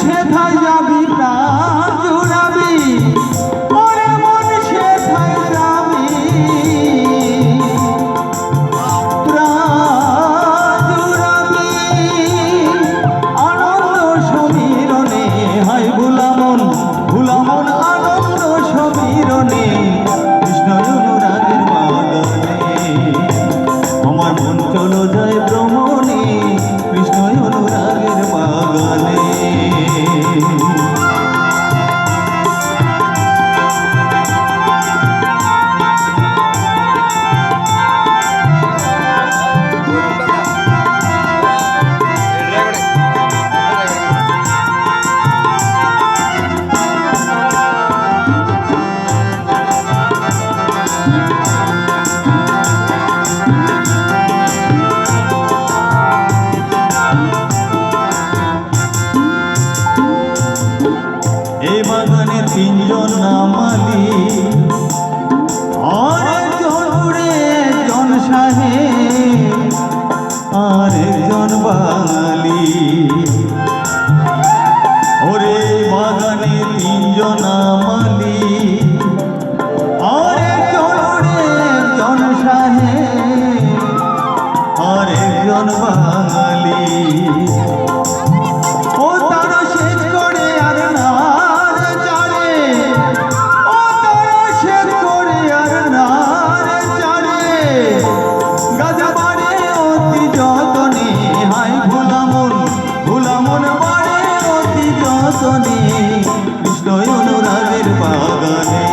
সেথায় যাবি প্রাণ জুড়াবি, ওরে মন সেথায় যাবি প্রাণ জুড়াবি। আনন্দ সমীরণে হাই ভুলামন ভুলামন আনন্দ সমীরণে কৃষ্ণ অনুরাগের বাগানে আমার মন চলো যায় ভ্রমণে কৃষ্ণ অনুরাগের বাগানে। এই বাগানের তিনজন নামালি, আর একজন উড়ে একজন সাহেব আর একজন বাঙালি। ওরে বাগানে তিনজন নামালি, আর একজন উড়ে একজন সাহেব আর একজন বাঙালি। কৃষ্ণ অনুরাগের বাগানে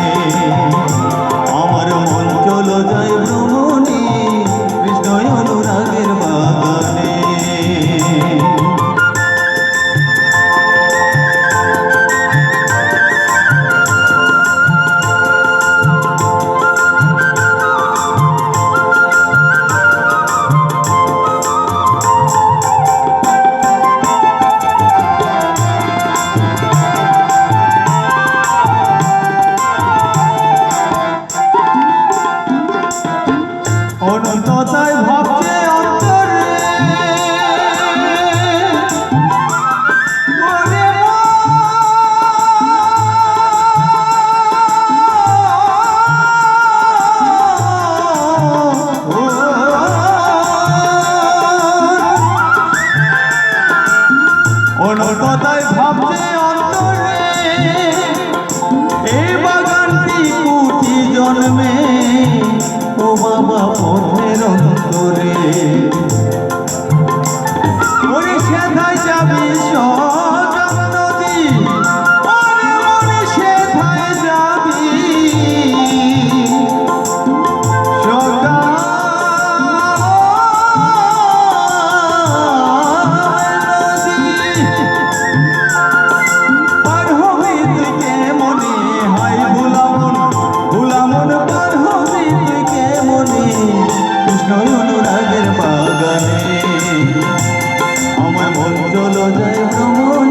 আমার মন চলো যায় ভ্রমণে কৃষ্ণ অনুরাগের বাগানে। অনন্ততায় ভাবছে অন্তরে অনন্ততায় ভাবছে অন্তরে এই বাগানটি কোটি জন্মে ও বাবা পথের অন্তরে। ওরে সেথায় যাবি সজল নদী, ওরে মনে সেথায় যাবি সজল নদী। পার হবি তুই কেমনে হাই ভুলামন ভুলামন পার হবি তুই কেমনে কৃষ্ণ অনুরাগের বাগানে আমার মন চলো যায় ভ্রমণ